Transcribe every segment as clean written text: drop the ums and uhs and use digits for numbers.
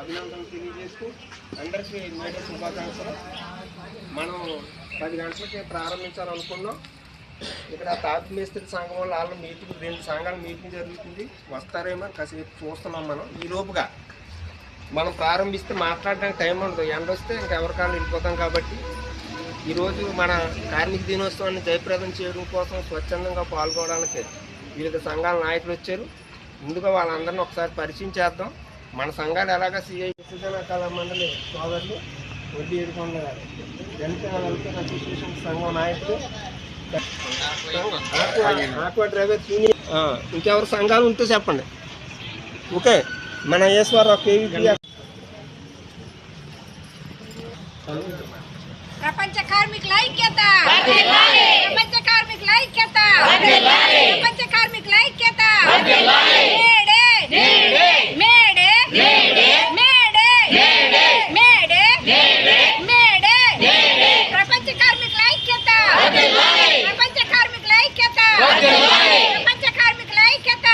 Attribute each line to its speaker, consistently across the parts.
Speaker 1: అభినందనలు తెలియజేస్తూ అందరికీ మేడే శుభాకాంక్షలు. మనం 10 గంటలకి ప్రారంభించాలనుకున్నాం. ఇక్కడ తాపీ మేస్త్రి సంఘం వాళ్ళ మీటింగ్ 2 సంఘాల మీటింగ్ జరుగుతుంది. వస్తారేమో కాసేపు చూస్తున్నాం. మనం ఈ లోపుగా మనం ప్రారంభిస్తే మాట్లాడడానికి టైం ఉండదు. ఎండ వస్తే ఇంకెవరికాళ్ళు వెళ్ళిపోతాం. కాబట్టి ఈరోజు మన కార్మిక దినోత్సవాన్ని జయప్రదం చేయడం కోసం స్వచ్ఛందంగా పాల్గొనడానికి వివిధ సంఘాల నాయకులు వచ్చారు. ముందుగా వాళ్ళందరినీ ఒకసారి పరిచయం చేద్దాం. మన సంఘాలు ఎలాగా సిఐ సుజనా కళా మండలి సోదరులు వడ్డీ ఏడుకొండ వెల్ఫేర్ అసోసియేషన్ సంఘం నాయకులు, ఆక్వా డ్రైవర్ యూనియన్, ఇంకెవరు సంఘాలు ఉంటే చెప్పండి. ఓకే, మన ఈశ్వరరావు కేవీపీ.
Speaker 2: ప్రపంచ కార్మికుల ఐక్యత, ప్రపంచ కార్మికుల ఐక్యత, ప్రపంచ కార్మికుల ఐక్యత. May Day May Day May Day May Day May Day ప్రపంచ కార్మికుల ఐక్యత, ప్రపంచ కార్మికుల ఐక్యత, ప్రపంచ కార్మికుల ఐక్యత.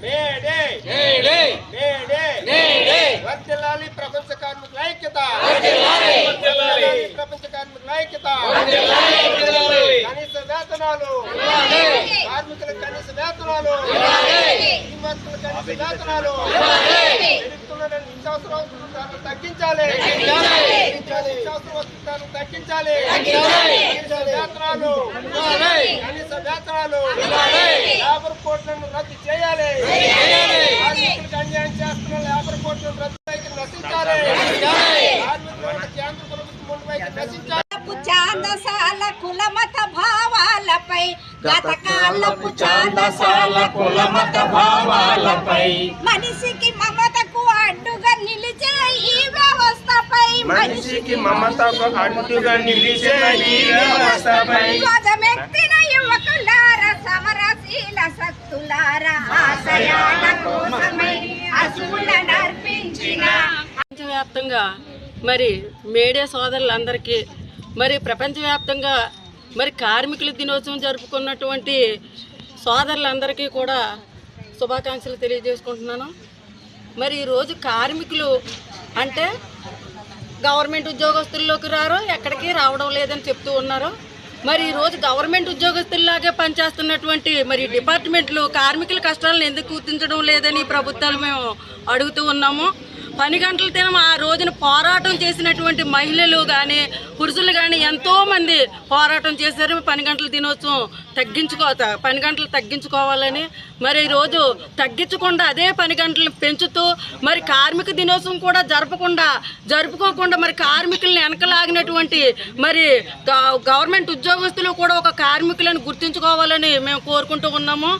Speaker 1: మేడే మేడే మేడే మేడే వర్ధిల్లాలి ప్రపంచ కార్మికుల ఐక్యత, వర్ధిల్లాలి ప్రపంచ కార్మికుల ఐక్యత. కనీస వేతనాలు, కార్మికుల కనీస వేతనాలు, శ్రీమంతుల కనీస వేతనాలు, పెరుగుతున్న నిత్యావసర వస్తువుల ధరలు తగ్గించాలి, నిత్యావసర వస్తువుల ధరలు తగ్గించాలి. వేతనాలు, కనీస వేతనాలు, లేబర్ కోడ్లను రద్దు చేయాలి. కార్మికులకు అన్యాయం చేస్తున్న లేబర్ కోడ్లను రద్దు నశించాలి. కార్మికుల కేంద్ర ప్రభుత్వం నశించాలి.
Speaker 2: చాందసాల కుల మత భావాలపై,
Speaker 3: గతకాలపు చాందసాల కుల మత భావాలపై,
Speaker 2: మనిషికి మమతకు అడ్డుగా నిలిచే ఈ వ్యవస్థపై,
Speaker 1: మనిషికి మమతకు అడ్డుగా నిలిచే ఈ వ్యవస్థపై
Speaker 2: స్వదమెత్తిన యువకులార, సమరశీల శక్తులారా, ఆశయాల కోసమై అసువులను అర్పించిన
Speaker 4: ప్రపంచవ్యాప్తంగా మరి మేడే సోదరులందరికీ, మరి ప్రపంచవ్యాప్తంగా మరి కార్మికుల దినోత్సవం జరుపుకున్నటువంటి సోదరులందరికీ కూడా శుభాకాంక్షలు తెలియజేసుకుంటున్నాను. మరి ఈరోజు కార్మికులు అంటే గవర్నమెంట్ ఉద్యోగస్తుల్లోకి రారు, ఎక్కడికి రావడం లేదని చెప్తూ ఉన్నారు. మరి ఈరోజు గవర్నమెంట్ ఉద్యోగస్తుల్లాగే పనిచేస్తున్నటువంటి మరి డిపార్ట్మెంట్లు కార్మికుల కష్టాలను ఎందుకు గుర్తించడం లేదని ప్రభుత్వాలు మేము అడుగుతూ ఉన్నాము. 10 గంటల దినం ఆ రోజున పోరాటం చేసినటువంటి మహిళలు కానీ పురుషులు కానీ ఎంతోమంది పోరాటం చేశారు. 10 గంటల దినోత్సవం 10 గంటలు తగ్గించుకోవాలని. మరి ఈరోజు తగ్గించకుండా అదే 10 గంటలు పెంచుతూ మరి కార్మిక దినోత్సవం కూడా జరుపుకోకుండా మరి కార్మికులను వెనకలాగినటువంటి మరి గవర్నమెంట్ ఉద్యోగస్తులు కూడా ఒక కార్మికులను గుర్తించుకోవాలని మేము కోరుకుంటూ ఉన్నాము.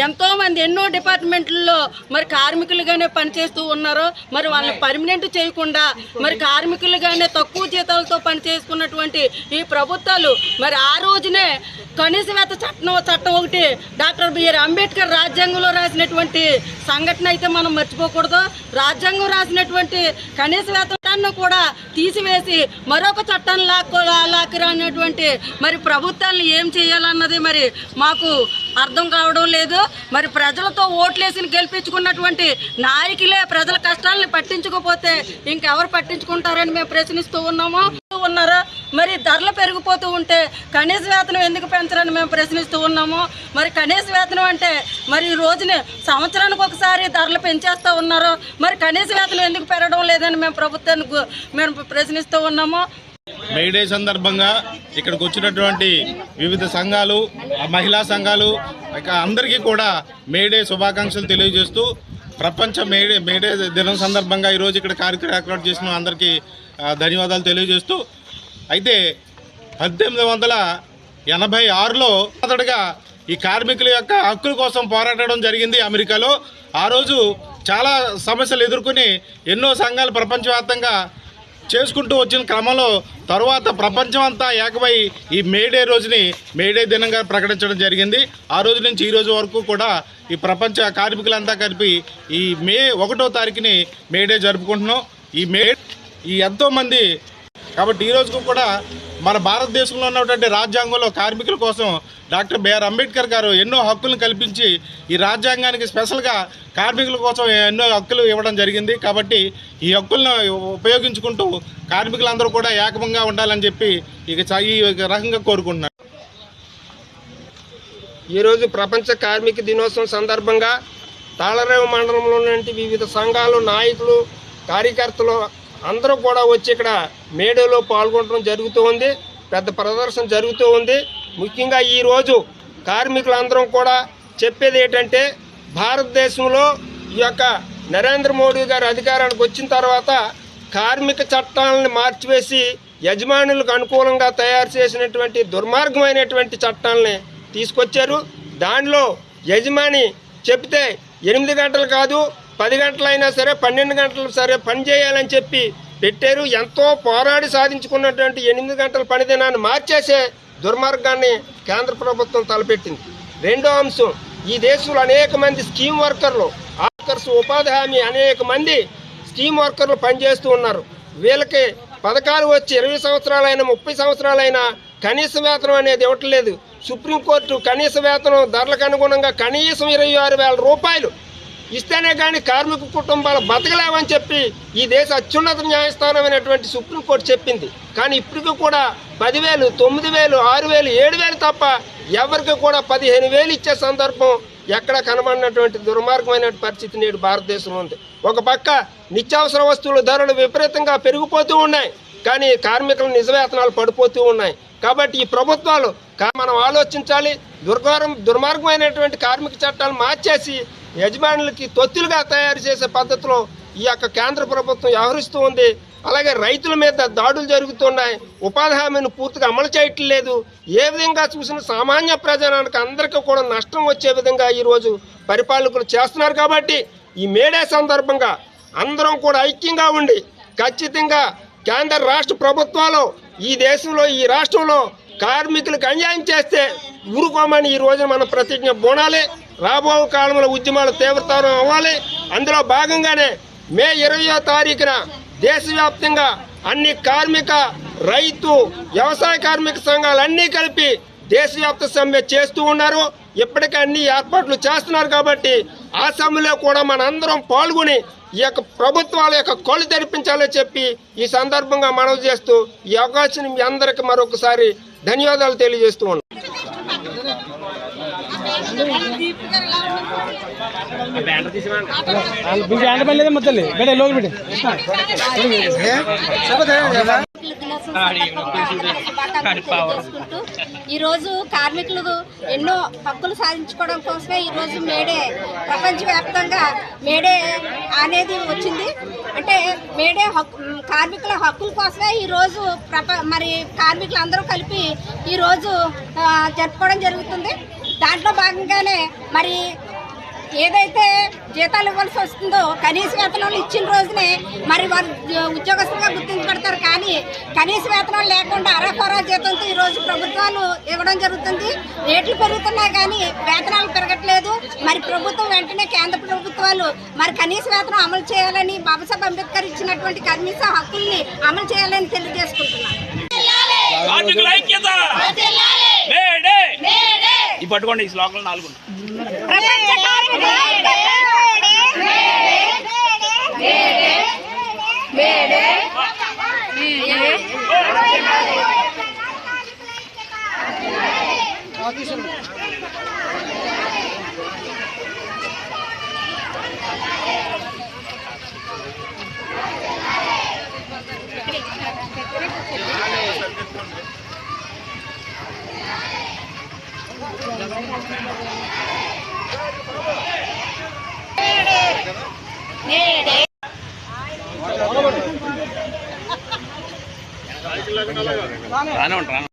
Speaker 4: ఎంతోమంది ఎన్నో డిపార్ట్మెంట్లలో మరి కార్మికులుగానే పనిచేస్తూ ఉన్నారు. మరి వాళ్ళని పర్మనెంట్ చేయకుండా మరి కార్మికులుగానే తక్కువ జీతాలతో పనిచేసుకున్నటువంటి ఈ ప్రభుత్వాలు మరి ఆ రోజునే కనీస వేతన చట్టం ఒకటి డాక్టర్ బిఆర్ అంబేద్కర్ రాజ్యాంగంలో రాసినటువంటి సంఘటన అయితే మనం మర్చిపోకూడదు. రాజ్యాంగం రాసినటువంటి కనీస వేతనాన్ని కూడా తీసివేసి మరొక చట్టాన్ని లాక్కురానటువంటి మరి ప్రభుత్వాలను ఏం చేయాలన్నది మరి మాకు అర్థం కావడం లేదు. మరి ప్రజలతో ఓట్లేసి గెలిపించుకున్నటువంటి నాయకులే ప్రజల కష్టాలను పట్టించుకోకపోతే ఇంకెవరు పట్టించుకుంటారని మేము ప్రశ్నిస్తూ ఉన్నాము. మరి ధరలు పెరిగిపోతూ ఉంటే కనీస వేతనం ఎందుకు పెంచరని మేము ప్రశ్నిస్తూ ఉన్నాము. మరి కనీస వేతనం అంటే మరి ఈ రోజున సంవత్సరానికి ఒకసారి ధరలు పెంచేస్తూ ఉన్నారు. మరి కనీస వేతనం ఎందుకు పెరగడం లేదని మేము ప్రభుత్వానికి మేము ప్రశ్నిస్తూ ఉన్నాము.
Speaker 5: మేడే సందర్భంగా ఇక్కడికి వచ్చినటువంటి వివిధ సంఘాలు, మహిళా సంఘాలు అందరికీ కూడా మేడే శుభాకాంక్షలు తెలియజేస్తూ ప్రపంచ మేడే దినం సందర్భంగా ఈరోజు ఇక్కడ కార్యక్రమం ఏర్పాటు చేసిన అందరికీ ధన్యవాదాలు తెలియజేస్తూ, అయితే 1886లో మొదటగా ఈ కార్మికుల యొక్క హక్కుల కోసం పోరాడడం జరిగింది అమెరికాలో. ఆ రోజు చాలా సమస్యలు ఎదుర్కొని ఎన్నో సంఘాలు ప్రపంచవ్యాప్తంగా చేసుకుంటూ వచ్చిన క్రమంలో తర్వాత ప్రపంచం అంతా ఏకమై ఈ మేడే రోజుని మేడే దినంగా ప్రకటించడం జరిగింది. ఆ రోజు నుంచి ఈ రోజు వరకు కూడా ఈ ప్రపంచ కార్మికులంతా కలిపి ఈ మే 1వ తారీఖుని మేడే జరుపుకుంటున్నాం. ఈ ఎంతోమంది కాబట్టి ఈ రోజుకు కూడా మన భారతదేశంలో ఉన్నటువంటి రాజ్యాంగంలో కార్మికుల కోసం డాక్టర్ బిఆర్ అంబేద్కర్ గారు ఎన్నో హక్కులను కల్పించి ఈ రాజ్యాంగానికి స్పెషల్గా కార్మికుల కోసం ఎన్నో హక్కులు ఇవ్వడం జరిగింది. కాబట్టి ఈ హక్కులను ఉపయోగించుకుంటూ కార్మికులందరూ కూడా ఏకంగా ఉండాలని చెప్పి ఈ రకంగా కోరుకుంటున్నారు.
Speaker 1: ఈరోజు ప్రపంచ కార్మిక దినోత్సవం సందర్భంగా తాళరేవు మండలంలోని వివిధ సంఘాలు, నాయకులు, కార్యకర్తలు అందరూ కూడా వచ్చి ఇక్కడ మేడలో పాల్గొనడం జరుగుతూ ఉంది. పెద్ద ప్రదర్శన జరుగుతూ ఉంది. ముఖ్యంగా ఈరోజు కార్మికులందరం కూడా చెప్పేది ఏంటంటే, భారతదేశంలో ఈ యొక్క నరేంద్ర మోడీ గారు అధికారానికి వచ్చిన తర్వాత కార్మిక చట్టాలను మార్చివేసి యజమానులకు అనుకూలంగా తయారు చేసినటువంటి దుర్మార్గమైనటువంటి చట్టాలని తీసుకొచ్చారు. దానిలో యజమాని చెప్తే 8 గంటలు కాదు 10 గంటలైనా సరే 12 గంటలు సరే పని చేయాలని చెప్పి పెట్టారు. ఎంతో పోరాడి సాధించుకున్నటువంటి 8 గంటల పని దినాన్ని మార్చేసే దుర్మార్గాన్ని కేంద్ర ప్రభుత్వం తలపెట్టింది. రెండో అంశం, ఈ దేశంలో అనేక మంది స్కీమ్ వర్కర్లు, ఉపాధి హామీ అనేక మంది స్కీమ్ వర్కర్లు పనిచేస్తూ ఉన్నారు. వీళ్ళకి పథకాలు వచ్చి 20 సంవత్సరాలైనా 30 సంవత్సరాలైనా కనీస వేతనం అనేది ఇవ్వట్లేదు. సుప్రీంకోర్టు కనీస వేతనం ధరలకు అనుగుణంగా కనీసం 26,000 రూపాయలు ఇస్తేనే కానీ కార్మిక కుటుంబాలు బతకలేవని చెప్పి ఈ దేశ అత్యున్నత న్యాయస్థానం అయినటువంటి సుప్రీంకోర్టు చెప్పింది. కానీ ఇప్పటికీ కూడా 10,000, 9,000, 6,000, 7,000 తప్ప ఎవరికి కూడా 15,000 ఇచ్చే సందర్భం ఎక్కడ కనబడినటువంటి దుర్మార్గమైన పరిస్థితి నేడు భారతదేశంలో ఉంది. ఒక పక్క నిత్యావసర వస్తువుల ధరలు విపరీతంగా పెరిగిపోతూ ఉన్నాయి, కానీ కార్మికుల నిజ వేతనాలు పడిపోతూ ఉన్నాయి. కాబట్టి ఈ ప్రభుత్వాలు మనం ఆలోచించాలి. దుర్మార్గమైనటువంటి కార్మిక చట్టాలు మార్చేసి యజమానులకి తొత్తులుగా తయారు చేసే పద్ధతిలో ఈ యొక్క కేంద్ర ప్రభుత్వం వ్యవహరిస్తూ ఉంది. అలాగే రైతుల మీద దాడులు జరుగుతున్నాయి. ఉపాధి హామీని పూర్తిగా అమలు చేయటం లేదు. ఏ విధంగా చూసిన సామాన్య ప్రజానికి అందరికీ కూడా నష్టం వచ్చే విధంగా ఈరోజు పరిపాలకులు చేస్తున్నారు. కాబట్టి ఈ మేడే సందర్భంగా అందరం కూడా ఐక్యంగా ఉండి ఖచ్చితంగా కేంద్ర రాష్ట్ర ప్రభుత్వాలు ఈ దేశంలో ఈ రాష్ట్రంలో కార్మికులకు అన్యాయం చేస్తే ఊరుకోమని ఈ రోజు మనం ప్రతిజ్ఞ బోనాలి. రాబో కాలంలో ఉద్యమాలు తీవ్రతరం అవ్వాలి. అందులో భాగంగానే మే 20వ తారీఖున దేశవ్యాప్తంగా అన్ని కార్మిక, రైతు, వ్యవసాయ కార్మిక సంఘాలన్నీ కలిపి దేశవ్యాప్త సమ్మె చేస్తూ ఉన్నారు. ఇప్పటికే అన్ని ఏర్పాట్లు చేస్తున్నారు. కాబట్టి ఆ సమ్మెలో కూడా మనందరం పాల్గొని ఈ యొక్క ప్రభుత్వాల యొక్క కళ్ళు తెరిపించాలని చెప్పి ఈ సందర్భంగా మనవి చేస్తూ ఈ అవకాశం మీ అందరికి మరొకసారి ధన్యవాదాలు తెలియజేస్తూ ఉన్నాను.
Speaker 2: ఈరోజు కార్మికులు ఎన్నో హక్కులు సాధించుకోవడం కోసమే ఈరోజు మేడే ప్రపంచవ్యాప్తంగా మేడే అనేది వచ్చింది. అంటే మేడే కార్మికుల హక్కుల కోసమే ఈరోజు మరి కార్మికులు అందరూ కలిపి ఈరోజు జరుపుకోవడం జరుగుతుంది. దాంట్లో భాగంగానే మరి ఏదైతే జీతాలు ఇవ్వాల్సి వస్తుందో కనీస వేతనాలు ఇచ్చిన రోజునే మరి వారు ఉద్యోగస్తులుగా గుర్తించబడతారు. కానీ కనీస వేతనాలు లేకుండా అరకొరా జీతంతో ఈరోజు ప్రభుత్వాలు ఇవ్వడం జరుగుతుంది. రేట్లు పెరుగుతున్నాయి కానీ వేతనాలు పెరగట్లేదు. మరి ప్రభుత్వం వెంటనే కేంద్ర ప్రభుత్వాలు మరి కనీస వేతనం అమలు చేయాలని బాబాసాహెబ్ అంబేద్కర్ ఇచ్చినటువంటి కనీస హక్కుల్ని అమలు చేయాలని తెలియజేసుకుంటున్నాను.
Speaker 3: పట్టుకోండి ఈ శ్లోకాలు 4 రానే ఉంటాను.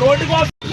Speaker 3: రోడ్డు కోసం